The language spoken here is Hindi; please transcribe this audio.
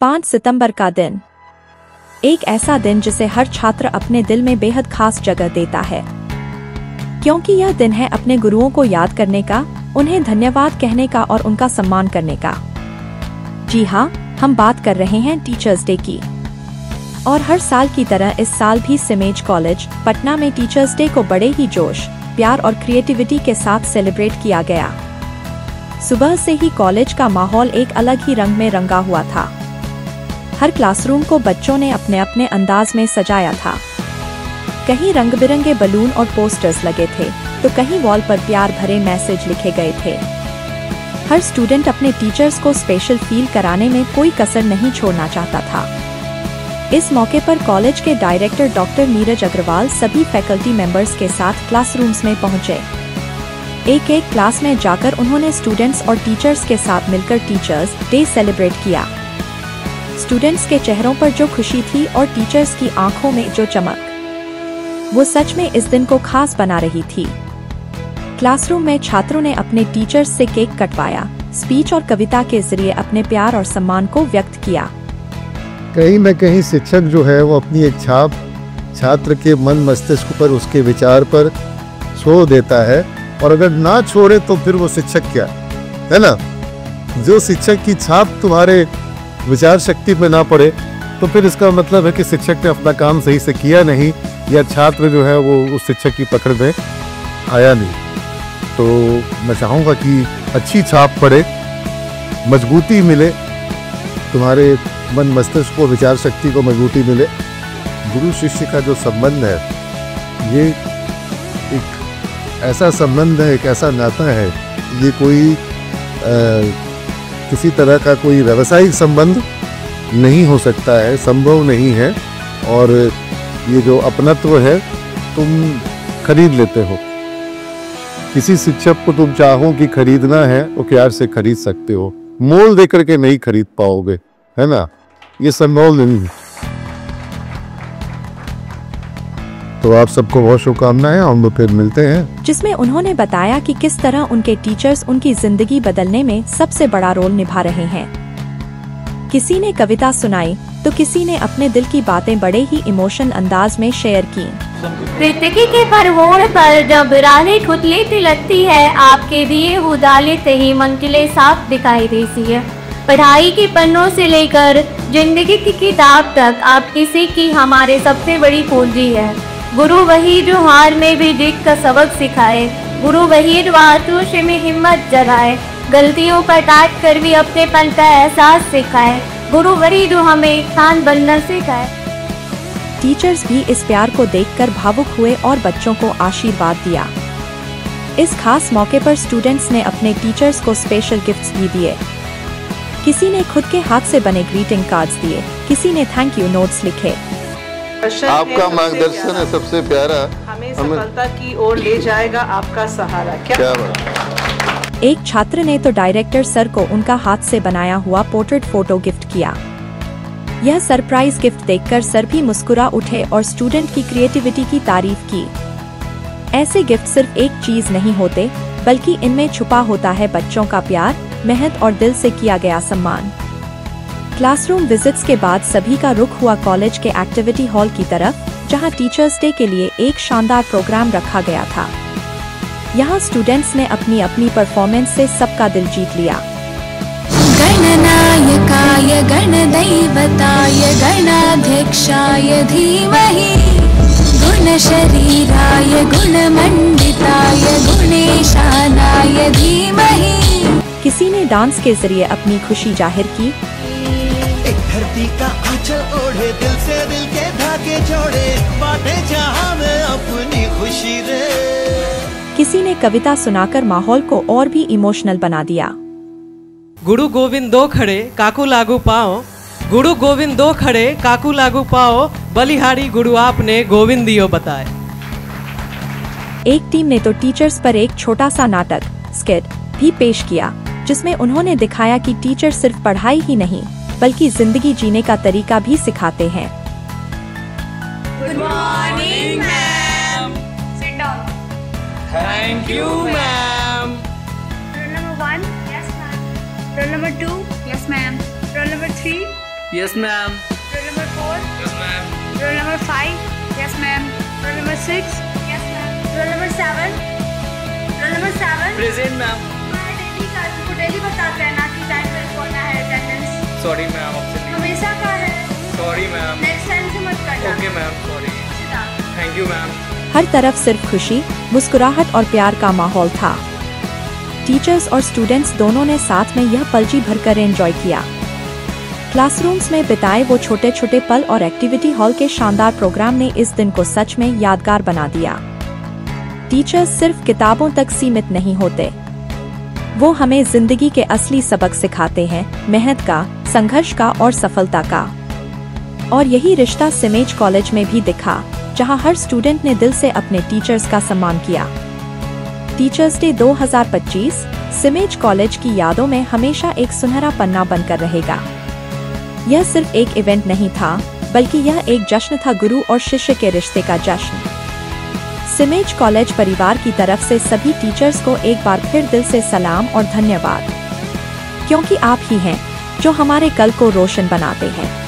5 सितंबर का दिन एक ऐसा दिन जिसे हर छात्र अपने दिल में बेहद खास जगह देता है, क्योंकि यह दिन है अपने गुरुओं को याद करने का, उन्हें धन्यवाद कहने का और उनका सम्मान करने का। जी हाँ, हम बात कर रहे हैं टीचर्स डे की। और हर साल की तरह इस साल भी सिमेज कॉलेज पटना में टीचर्स डे को बड़े ही जोश, प्यार और क्रिएटिविटी के साथ सेलिब्रेट किया गया। सुबह से ही कॉलेज का माहौल एक अलग ही रंग में रंगा हुआ था। हर क्लासरूम को बच्चों ने अपने अपने अंदाज में सजाया था। कहीं रंग बिरंगे बलून और पोस्टर्स लगे थे, तो कहीं वॉल पर प्यार भरे मैसेज लिखे गए थे। हर स्टूडेंट अपने टीचर्स को स्पेशल फील कराने में कोई कसर नहीं छोड़ना चाहता था। इस मौके पर कॉलेज के डायरेक्टर डॉक्टर नीरज अग्रवाल सभी फैकल्टी मेंबर्स के साथ क्लासरूम्स में पहुंचे। एक एक क्लास में जाकर उन्होंने स्टूडेंट्स और टीचर्स के साथ मिलकर टीचर्स डे सेलिब्रेट किया। स्टूडेंट्स के चेहरों पर जो खुशी थी और टीचर्स की आंखों में जो चमक, वो सच में इस दिन को खास बना रही थी। क्लासरूम में छात्रों ने अपने टीचर्स से केक कटवाया, स्पीच और कविता के जरिए अपने प्यार और सम्मान को व्यक्त किया। कहीं न कहीं शिक्षक जो है वो अपनी एक छाप छात्र के मन मस्तिष्क पर, उसके विचार पर छोड़ देता है, और अगर ना छोड़े तो फिर वो शिक्षक क्या है ना। जो शिक्षक की छाप तुम्हारे विचार शक्ति पे ना पड़े तो फिर इसका मतलब है कि शिक्षक ने अपना काम सही से किया नहीं, या छात्र जो है वो उस शिक्षक की पकड़ में आया नहीं। तो मैं चाहूँगा कि अच्छी छाप पड़े, मजबूती मिले, तुम्हारे मन मस्तिष्क को, विचार शक्ति को मजबूती मिले। गुरु शिष्य का जो संबंध है, ये एक ऐसा संबंध है, एक ऐसा नाता है, ये कोई किसी तरह का कोई व्यावसायिक संबंध नहीं हो सकता है, संभव नहीं है। और ये जो अपनत्व है, तुम खरीद लेते हो। किसी शिक्षक को तुम चाहो कि खरीदना है, वो प्यार से खरीद सकते हो, मोल देकर के नहीं खरीद पाओगे, है ना। ये संभव नहीं है। तो आप सबको बहुत शुभकामनाएं, हम फिर मिलते हैं। जिसमें उन्होंने बताया कि किस तरह उनके टीचर्स उनकी जिंदगी बदलने में सबसे बड़ा रोल निभा रहे हैं। किसी ने कविता सुनाई तो किसी ने अपने दिल की बातें बड़े ही इमोशनल अंदाज में शेयर की। पृथ्वी के परवोड़ पर जब राहें खुतली तिलकती है, आपके दिए उजाले से ही मंजिलें साफ दिखाई देती है। पढ़ाई के पन्नों से लेकर जिंदगी की किताब तक आप किसी की हमारे सबसे बड़ी पूंजी है। गुरु वही जो हार में भी जीत का सबक सिखाए, गुरु वही जो आशुष में हिम्मत जगाए, गलतियों पर डांट कर भी अपनेपन का एहसास सिखाए, गुरु वही जो हमें इंसान बनना सिखाए। टीचर्स भी इस प्यार को देखकर भावुक हुए और बच्चों को आशीर्वाद दिया। इस खास मौके पर स्टूडेंट्स ने अपने टीचर्स को स्पेशल गिफ्ट्स भी दिए। किसी ने खुद के हाथ से बने ग्रीटिंग कार्ड्स दिए, किसी ने थैंक यू नोट्स लिखे। आपका मार्गदर्शन है सबसे प्यारा, हमें सफलता की ओर ले जाएगा आपका सहारा। क्या बात। एक छात्र ने तो डायरेक्टर सर को उनका हाथ से बनाया हुआ पोर्ट्रेट फोटो गिफ्ट किया। यह सरप्राइज गिफ्ट देखकर सर भी मुस्कुरा उठे और स्टूडेंट की क्रिएटिविटी की तारीफ की। ऐसे गिफ्ट सिर्फ एक चीज नहीं होते, बल्कि इनमें छुपा होता है बच्चों का प्यार, मेहनत और दिल से किया गया सम्मान। क्लासरूम विजिट्स के बाद सभी का रुख हुआ कॉलेज के एक्टिविटी हॉल की तरफ, जहां टीचर्स डे के लिए एक शानदार प्रोग्राम रखा गया था। यहां स्टूडेंट्स ने अपनी अपनी परफॉर्मेंस से सबका दिल जीत लिया। गणनायकाय गणदैवताय गणाध्यक्षाय धीमहि, गुणशरीराय गुणमंडिताय गुणेशानाय धीमहि। किसी ने डांस के जरिए अपनी खुशी जाहिर की। एक धरती का आंचल ओढ़े, दिल से दिल के धागे जोड़े, बाटे जहां में अपनी खुशी रे। किसी ने कविता सुनाकर माहौल को और भी इमोशनल बना दिया। गुरु गोविंद दो खड़े काकू लागू पाओ, गुरु गोविंद दो खड़े काकू लागू पाओ, बलिहारी गुरु आपने गोविंद दियो बताए। एक टीम ने तो टीचर्स पर एक छोटा सा नाटक स्किट भी पेश किया, जिसमें उन्होंने दिखाया कि टीचर सिर्फ पढ़ाई ही नहीं, बल्कि जिंदगी जीने का तरीका भी सिखाते हैं। Good morning ma'am. Sit down. Thank you ma'am. Roll number 1, yes ma'am. Roll number 2, yes ma'am. Roll number 3, Yes, ma'am. Roll number 4. Yes, ma'am. Roll number 5. Yes, ma'am. Roll number 6. Yes, ma'am. Roll number 7. Roll number 7. Present, ma'am. Daily का तुमको डेली बताते हैं ना कि टाइम पर पहुंचना है अटेंडेंस। Sorry, ma'am. आपसे हमेशा का है। Sorry, ma'am. नेक्स्ट टाइम से मत करना। Okay, ma'am. Sorry. Thank you, ma'am. हर तरफ सिर्फ खुशी, मुस्कुराहट और प्यार का माहौल था। टीचर्स और स्टूडेंट्स दोनों ने साथ में यह पल जी भरकर एंजॉय किया। क्लासरूम्स में बिताए वो छोटे छोटे पल और एक्टिविटी हॉल के शानदार प्रोग्राम ने इस दिन को सच में यादगार बना दिया। टीचर्स सिर्फ किताबों तक सीमित नहीं होते, वो हमें जिंदगी के असली सबक सिखाते हैं, मेहनत का, संघर्ष का और सफलता का। और यही रिश्ता सिमेज कॉलेज में भी दिखा, जहां हर स्टूडेंट ने दिल से अपने टीचर्स का सम्मान किया। टीचर्स डे 2025 सिमेज कॉलेज की यादों में हमेशा एक सुनहरा पन्ना बनकर रहेगा। यह सिर्फ एक इवेंट नहीं था, बल्कि यह एक जश्न था, गुरु और शिष्य के रिश्ते का जश्न। सिमेज कॉलेज परिवार की तरफ से सभी टीचर्स को एक बार फिर दिल से सलाम और धन्यवाद, क्योंकि आप ही हैं जो हमारे कल को रोशन बनाते हैं।